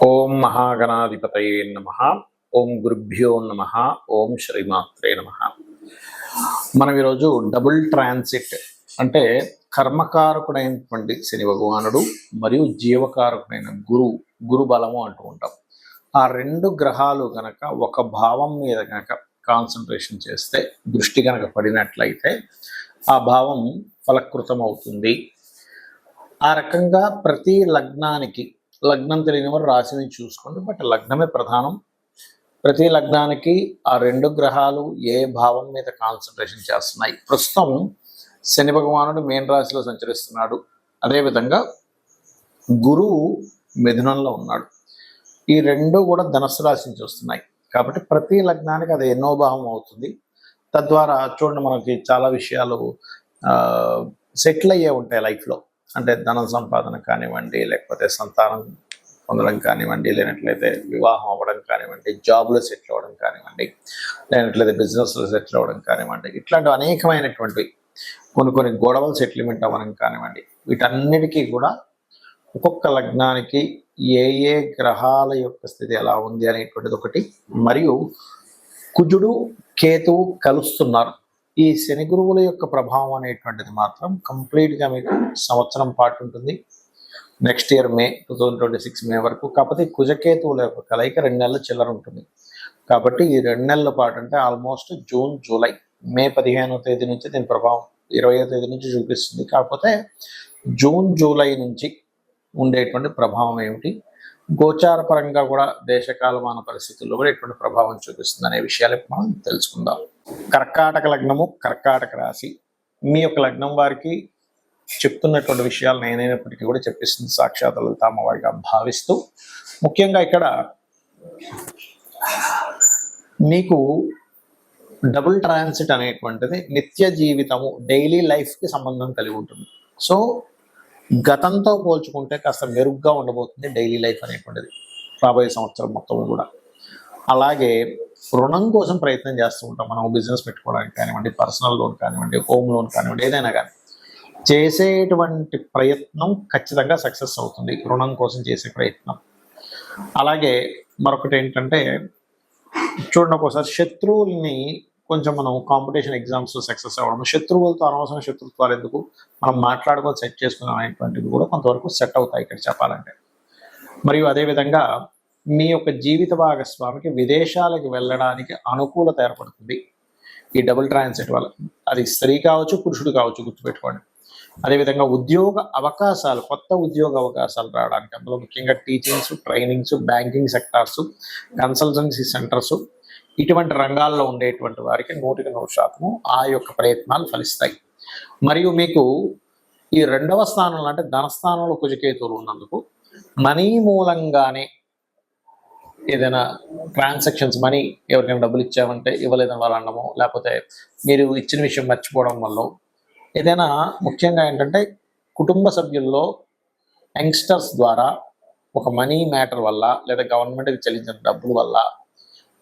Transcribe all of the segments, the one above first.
ఓం మహాగణాధిపతయే నమః. ఓం గురుభ్యో నమః. ఓం శ్రీమాత్రే నమః. మనం ఈరోజు డబుల్ ట్రాన్సిట్ అంటే కర్మకారకుడైనటువంటి శని భగవానుడు మరియు జీవకారకుడైన గురు బలము అంటూ ఉంటాం. ఆ రెండు గ్రహాలు గనక ఒక భావం మీద గనక కాన్సన్ట్రేషన్ చేస్తే, దృష్టి గనక పడినట్లయితే ఆ భావం ఫలకృతం అవుతుంది. ఆ రకంగా ప్రతి లగ్నానికి, లగ్నం తెలియని వారు రాశిని చూసుకోండి, బట్ లగ్నమే ప్రధానం. ప్రతి లగ్నానికి ఆ రెండు గ్రహాలు ఏ భావం మీద కాన్సన్ట్రేషన్ చేస్తున్నాయి. ప్రస్తుతం శని భగవానుడు మీన రాశిలో సంచరిస్తున్నాడు, అదేవిధంగా గురువు మిథునంలో ఉన్నాడు. ఈ రెండు కూడా ధనుస్సు రాశి నుంచి వస్తున్నాయి కాబట్టి ప్రతి లగ్నానికి అది ఎన్నో భావం అవుతుంది. తద్వారా చూడండి, మనకి చాలా విషయాలు సెటిల్ అయ్యే ఉంటాయి లైఫ్లో. అంటే ధనం సంపాదన కానివ్వండి, లేకపోతే సంతానం పొందడం కానివ్వండి, లేనట్లయితే వివాహం అవ్వడం కానివ్వండి, జాబ్లో సెటిల్ అవ్వడం కానివ్వండి, లేనట్లయితే బిజినెస్లో సెటిల్ అవ్వడం కానివ్వండి, ఇట్లాంటి అనేకమైనటువంటి కొన్ని గొడవలు సెటిల్మెంట్ అవ్వడం కానివ్వండి, వీటన్నిటికీ కూడా ఒక్కొక్క లగ్నానికి ఏ ఏ గ్రహాల యొక్క స్థితి ఎలా ఉంది అనేటువంటిది ఒకటి. మరియు కుజుడు కేతువు కలుస్తున్నారు. ఈ శని గురువుల యొక్క ప్రభావం అనేటువంటిది మాత్రం కంప్లీట్గా మీకు సంవత్సరం పాటు ఉంటుంది. నెక్స్ట్ ఇయర్ మే 2026 మే వరకు. కాకపోతే కుజకేతువుల యొక్క కలయిక 2 నెలల చిల్లర ఉంటుంది. కాబట్టి ఈ 2 నెలల పాటు అంటే ఆల్మోస్ట్ జూన్, జూలై, మే 15వ తేదీ నుంచి దీని ప్రభావం 20వ తేదీ నుంచి చూపిస్తుంది. కాకపోతే జూన్, జూలై నుంచి ఉండేటువంటి ప్రభావం ఏమిటి, గోచార పరంగా కూడా దేశకాలమాన పరిస్థితుల్లో కూడా ఎటువంటి ప్రభావం చూపిస్తుంది అనే విషయాలు మనం తెలుసుకుందాం. కర్కాటక లగ్నము, కర్కాటక రాశి. మీ యొక్క లగ్నం వారికి చెప్తున్నటువంటి విషయాలు నేనైనప్పటికీ కూడా చెప్పిస్తుంది సాక్షాత్ లలిత అమ్మవారిగా భావిస్తూ, ముఖ్యంగా ఇక్కడ మీకు డబుల్ ట్రాన్సిట్ అనేటువంటిది నిత్య జీవితము, డైలీ లైఫ్కి సంబంధం కలిగి ఉంటుంది. సో గతంతో పోల్చుకుంటే కాస్త మెరుగ్గా ఉండబోతుంది డైలీ లైఫ్ అనేటువంటిది రాబోయే సంవత్సరం మొత్తం కూడా. అలాగే రుణం కోసం ప్రయత్నం చేస్తూ ఉంటాం మనం, బిజినెస్ పెట్టుకోవడానికి కానివ్వండి, పర్సనల్ లోన్ కానివ్వండి, హోమ్ లోన్ కానివ్వండి, ఏదైనా కానీ చేసేటువంటి ప్రయత్నం ఖచ్చితంగా సక్సెస్ అవుతుంది, రుణం కోసం చేసే ప్రయత్నం. అలాగే మరొకటి ఏంటంటే, చూడండి, ఒకసారి శత్రువుల్ని కొంచెం మనం కాంపిటీషన్ ఎగ్జామ్స్ సక్సెస్ అవ్వడం, శత్రువులతో అనవసరం శత్రుత్వాలు ఎందుకు, మనం మాట్లాడుకొని సెట్ చేసుకున్నాం అనేటువంటివి కూడా కొంతవరకు సెట్ అవుతాయి ఇక్కడ చెప్పాలంటే. మరియు అదేవిధంగా మీ యొక్క జీవిత భాగస్వామికి విదేశాలకు వెళ్ళడానికి అనుకూలత ఏర్పడుతుంది ఈ డబుల్ ట్రాన్సిట్ వల్ల. అది స్త్రీ కావచ్చు, పురుషుడు కావచ్చు, గుర్తుపెట్టుకోండి. అదేవిధంగా ఉద్యోగ అవకాశాలు, కొత్త ఉద్యోగ అవకాశాలు రావడానికి, అందులో ముఖ్యంగా teachings, trainings, banking sectors, consultancy centres, ఇటువంటి రంగాల్లో ఉండేటువంటి వారికి 100% ఆ యొక్క ప్రయత్నాలు ఫలిస్తాయి. మరియు మీకు ఈ 2వ స్థానంలో అంటే ధనస్థానంలో కుజకేతువులు ఉన్నందుకు మనీ మూలంగానే ఏదైనా ట్రాన్సాక్షన్స్, మనీ ఎవరికైనా డబ్బులు ఇచ్చామంటే ఇవ్వలేదని వాళ్ళు అనడము, లేకపోతే మీరు ఇచ్చిన విషయం మర్చిపోవడం వల్ల, ఏదైనా ముఖ్యంగా ఏంటంటే కుటుంబ సభ్యుల్లో యంగ్స్టర్స్ ద్వారా ఒక మనీ మ్యాటర్ వల్ల, లేదా గవర్నమెంట్కి చెల్లించిన డబ్బుల వల్ల,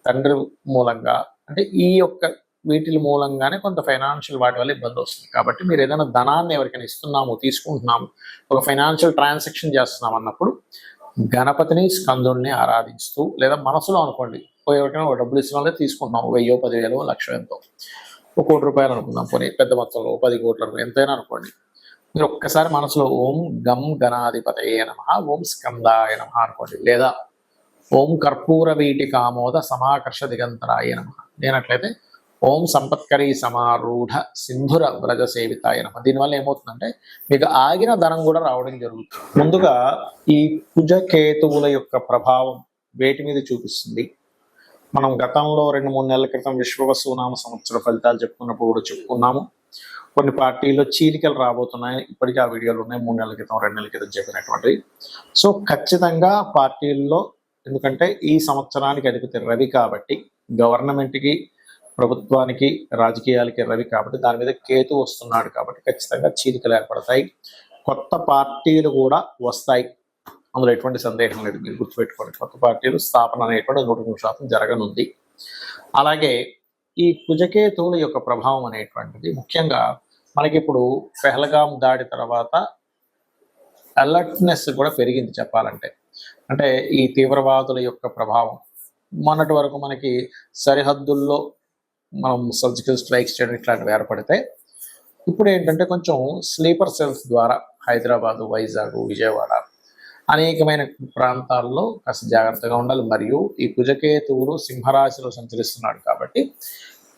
తండ్రి మూలంగా, అంటే ఈ యొక్క వీటి మూలంగానే కొంత ఫైనాన్షియల్ వాటి వల్ల ఇబ్బంది వస్తుంది. కాబట్టి మీరు ఏదైనా ధనాన్ని ఎవరికైనా ఇస్తున్నాము, తీసుకుంటున్నాము, ఒక ఫైనాన్షియల్ ట్రాన్సాక్షన్ చేస్తున్నాం అన్నప్పుడు గణపతిని, స్కందుడిని ఆరాధిస్తూ, లేదా మనసులో అనుకోండి, ఎవరికైనా ఒక డబ్బులు ఇస్తున్న వాళ్ళే తీసుకుంటున్నాము, 1000, 10,000, 1,00,000 ఎంతో, 1 కోటి రూపాయలు అనుకుందాం, పోనీ పెద్ద మొత్తంలో 10 కోట్ల ఎంతైనా అనుకోండి. మీరు ఒక్కసారి మనసులో ఓం గం గణాధిపతయే నమః, ఓం స్కందాయ నమః అనుకోండి, లేదా ఓం కర్పూర వీటి కామోద సమాకర్ష దిగంతరాయ నమః లేనట్లయితే ఓం సంపత్కరీ సమారూఢ సింధుర వ్రజ సేవితాయ నమః. దీనివల్ల ఏమవుతుందంటే మీకు ఆగిన ధనం కూడా రావడం జరుగుతుంది. ముందుగా ఈ కుజకేతువుల యొక్క ప్రభావం వేటి మీద చూపిస్తుంది, మనం గతంలో 2-3 నెలల క్రితం విశ్వవసునామ సంవత్సర ఫలితాలు చెప్పుకున్నప్పుడు కూడా చెప్పుకున్నాము. కొన్ని పార్టీల్లో చీలికలు రాబోతున్నాయి, ఇప్పటికీ ఆ వీడియోలు ఉన్నాయి, 3 నెలల క్రితం, 2 నెలల క్రితం చెప్పినటువంటివి. సో ఖచ్చితంగా పార్టీల్లో, ఎందుకంటే ఈ సంవత్సరానికి అధిపతి రవి కాబట్టి, గవర్నమెంట్కి, ప్రభుత్వానికి, రాజకీయాలకి రవి కాబట్టి, దాని మీద కేతు వస్తున్నాడు కాబట్టి ఖచ్చితంగా చీలికలు ఏర్పడతాయి. కొత్త పార్టీలు కూడా వస్తాయి, అందులో ఎటువంటి సందేహం లేదు. మీరు గుర్తుపెట్టుకోండి, కొత్త పార్టీలు స్థాపన అనేటువంటి 100% జరగనుంది. అలాగే ఈ కుజకేతువుల యొక్క ప్రభావం అనేటువంటిది ముఖ్యంగా మనకి ఇప్పుడు పెహల్గాం దాడి తర్వాత అలర్ట్నెస్ కూడా పెరిగింది చెప్పాలంటే. అంటే ఈ తీవ్రవాదుల యొక్క ప్రభావం మొన్నటి వరకు మనకి సరిహద్దుల్లో మనం సర్జికల్ స్ట్రైక్స్ చేయడం ఇట్లాంటివి ఏర్పడితే ఇప్పుడు ఏంటంటే కొంచెం స్లీపర్ సెల్స్ ద్వారా హైదరాబాదు, వైజాగ్, విజయవాడ అనేకమైన ప్రాంతాల్లో కాస్త జాగ్రత్తగా ఉండాలి. మరియు ఈ కుజకేతువులు సింహరాశిలో సంచరిస్తున్నాడు కాబట్టి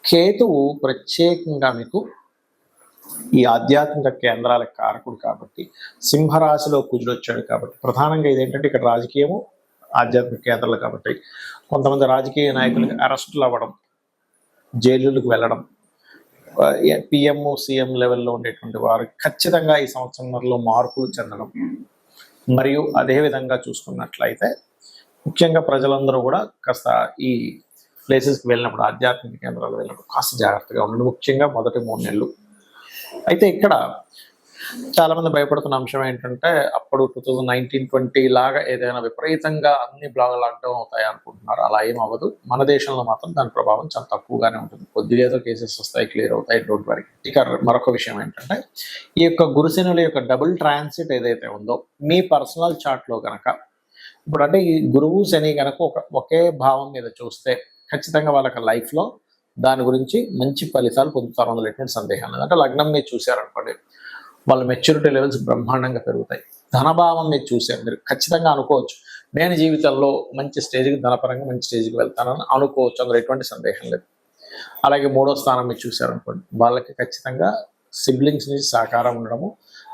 కేతువు ప్రత్యేకంగా మీకు ఈ ఆధ్యాత్మిక కేంద్రాల కారకుడు కాబట్టి సింహరాశిలో కుజుడు వచ్చాడు కాబట్టి ప్రధానంగా ఇదేంటంటే ఇక్కడ రాజకీయము ఆధ్యాత్మిక కేంద్రాలు కాబట్టి కొంతమంది రాజకీయ నాయకులకి అరెస్టులు అవ్వడం, జైలులకు వెళ్ళడం, పిఎం సీఎం లెవెల్లో ఉండేటువంటి వారు ఖచ్చితంగా ఈ సంవత్సరంలో మార్పులు చెందడం, మరియు అదేవిధంగా చూసుకున్నట్లయితే ముఖ్యంగా ప్రజలందరూ కూడా కాస్త ఈ ప్లేసెస్కి వెళ్ళినప్పుడు ఆధ్యాత్మిక కేంద్రాలు వెళ్ళినప్పుడు కాస్త జాగ్రత్తగా ఉండండి, ముఖ్యంగా మొదటి 3 నెలలు. అయితే ఇక్కడ చాలామంది భయపడుతున్న అంశం ఏంటంటే అప్పుడు 2019-20 లాగా ఏదైనా విపరీతంగా అన్ని లాక్డౌన్ అవుతాయి అనుకుంటున్నారు. అలా ఏం అవ్వదు. మన దేశంలో మాత్రం దాని ప్రభావం చాలా తక్కువగానే ఉంటుంది. కొద్దిగా ఏదో కేసెస్ వస్తాయి, క్లియర్ అవుతాయి, డోంట్ వరీ. ఇక మరొక విషయం ఏంటంటే ఈ యొక్క గురుశనుల యొక్క డబుల్ ట్రాన్సిట్ ఏదైతే ఉందో మీ పర్సనల్ చార్ట్లో కనుక ఇప్పుడు అంటే ఈ గురువు శని కనుక ఒకే భావం మీద చూస్తే ఖచ్చితంగా వాళ్ళకి లైఫ్లో దాని గురించి మంచి ఫలితాలు పొందుతారు. అందులో ఎటువంటి సందేహం లేదు. అంటే లగ్నం మీరు చూశారనుకోండి, వాళ్ళ మెచ్యూరిటీ లెవెల్స్ బ్రహ్మాండంగా పెరుగుతాయి. ధనభావం మీరు చూశారు, మీరు ఖచ్చితంగా అనుకోవచ్చు నేను జీవితంలో మంచి స్టేజ్కి ధనపరంగా మంచి స్టేజ్కి వెళ్తానని అనుకోవచ్చు. అందులో ఎటువంటి సందేహం లేదు. అలాగే 3వ స్థానం మీరు చూశారనుకోండి, వాళ్ళకి ఖచ్చితంగా సిబ్లింగ్స్ నుంచి సహకారం ఉండడము,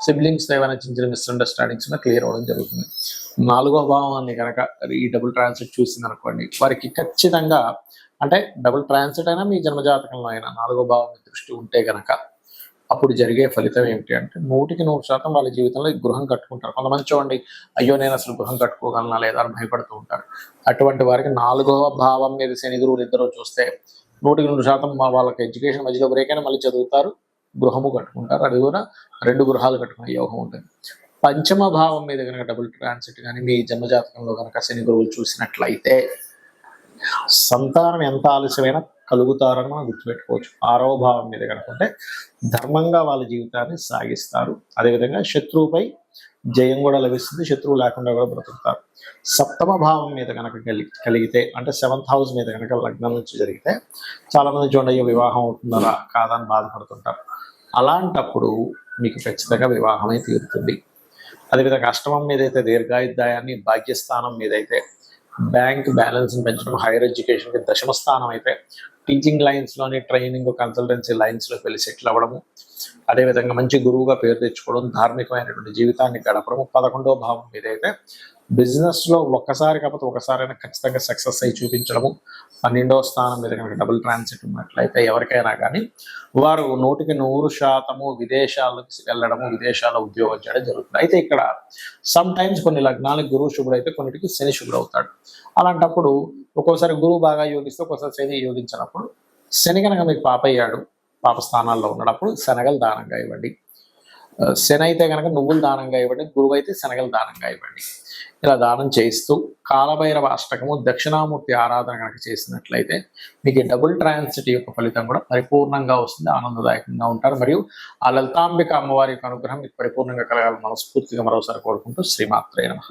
సిబ్లింగ్స్ ఏమైనా చిన్న చిన్న మిస్అండర్స్టాండింగ్స్ క్లియర్ అవ్వడం జరుగుతుంది. 4వ భావాన్ని కనుక ఈ డబుల్ ట్రాన్సిట్ చూసింది అనుకోండి, వారికి ఖచ్చితంగా అంటే డబుల్ ట్రాన్సిట్ అయినా మీ జన్మజాతకంలో అయినా 4వ భావం దృష్టి ఉంటే కనుక అప్పుడు జరిగే ఫలితం ఏమిటి అంటే 100% వాళ్ళ జీవితంలో గృహం కట్టుకుంటారు. కొంతమంది చూడండి, అయ్యో నేను అసలు గృహం కట్టుకోగలనా లేదా అని భయపడుతూ ఉంటారు. అటువంటి వారికి 4వ భావం మీద శని గురువులు ఇద్దరు చూస్తే 100% వాళ్ళకి ఎడ్యుకేషన్ మధ్యలో బ్రేక్ అయినా మళ్ళీ చదువుతారు, గృహము కట్టుకుంటారు. అది కూడా 2 గృహాలు కట్టుకునే యోగం ఉంటుంది. 5వ భావం మీద కనుక డబుల్ ట్రాన్సిట్ కానీ మీ జన్మజాతకంలో కనుక శని గురువులు చూసినట్లయితే సంతానం ఎంత ఆలస్యమైనా కలుగుతారని మనం గుర్తుపెట్టుకోవచ్చు. 6వ భావం మీద కనుకుంటే ధర్మంగా వాళ్ళ జీవితాన్ని సాగిస్తారు. అదేవిధంగా శత్రువుపై జయం కూడా లభిస్తుంది, శత్రువు లేకుండా కూడా బ్రతుకుతారు. 7వ భావం మీద కనుక కలిగితే అంటే 7th హౌస్ మీద కనుక లగ్నం నుంచి జరిగితే చాలామంది చూడండి, అయ్యో వివాహం అవుతుందా కాదని బాధపడుతుంటారు. అలాంటప్పుడు మీకు ఖచ్చితంగా వివాహమే తీరుతుంది. అదేవిధంగా 8వ మీద అయితే దీర్ఘాయుద్ధాయాన్ని, భాగ్యస్థానం మీద అయితే బ్యాంక్ బ్యాలెన్స్ని పెంచడం, హైయర్ ఎడ్యుకేషన్కి 10వ స్థానం అయితే టీచింగ్ లైన్స్లోని ట్రైనింగ్ కన్సల్టెన్సీ లైన్స్లోకి వెళ్ళి సెటిల్ అవ్వడము, అదేవిధంగా మంచి గురువుగా పేరు తెచ్చుకోవడం, ధార్మికమైనటువంటి జీవితాన్ని గడపడము. 11వ భావం మీద అయితే బిజినెస్లో ఒక్కసారి కాకపోతే ఒకసారైనా ఖచ్చితంగా సక్సెస్ అయి చూపించడము. 12వ స్థానం మీద కనుక డబుల్ ట్రాన్సిట్ ఉన్నట్లయితే ఎవరికైనా కానీ వారు 100% విదేశాలకు వెళ్ళడము, విదేశాల్లో ఉద్యోగం చేయడం జరుగుతుంది. అయితే ఇక్కడ సమ్ టైమ్స్ కొన్ని లగ్నాలకు గురువు శుభుడు అయితే కొన్నిటికి శని శుభుడు అవుతాడు. అలాంటప్పుడు ఒక్కోసారి గురువు బాగా యోగిస్తే ఒక్కోసారి శని యోగించినప్పుడు శని కనుక మీకు పాపయ్యాడు, పాప స్థానాల్లో ఉన్నప్పుడు శనగలు దానంగా ఇవ్వండి. శని అయితే కనుక నువ్వులు దానంగా ఇవ్వండి, గురువు అయితే శనగలు దానంగా ఇవ్వండి. ఇలా దానం చేస్తూ కాలభైరవ అష్టకము, దక్షిణామూర్తి ఆరాధన కనుక చేసినట్లయితే మీకు డబుల్ ట్రాన్సిట్ యొక్క ఫలితం కూడా పరిపూర్ణంగా వస్తుంది, ఆనందదాయకంగా ఉంటారు. మరియు ఆ లలితాంబిక అమ్మవారి యొక్క అనుగ్రహం మీకు పరిపూర్ణంగా కలగాలని మనస్ఫూర్తిగా మరోసారి కోరుకుంటూ శ్రీమాత్రే నమః.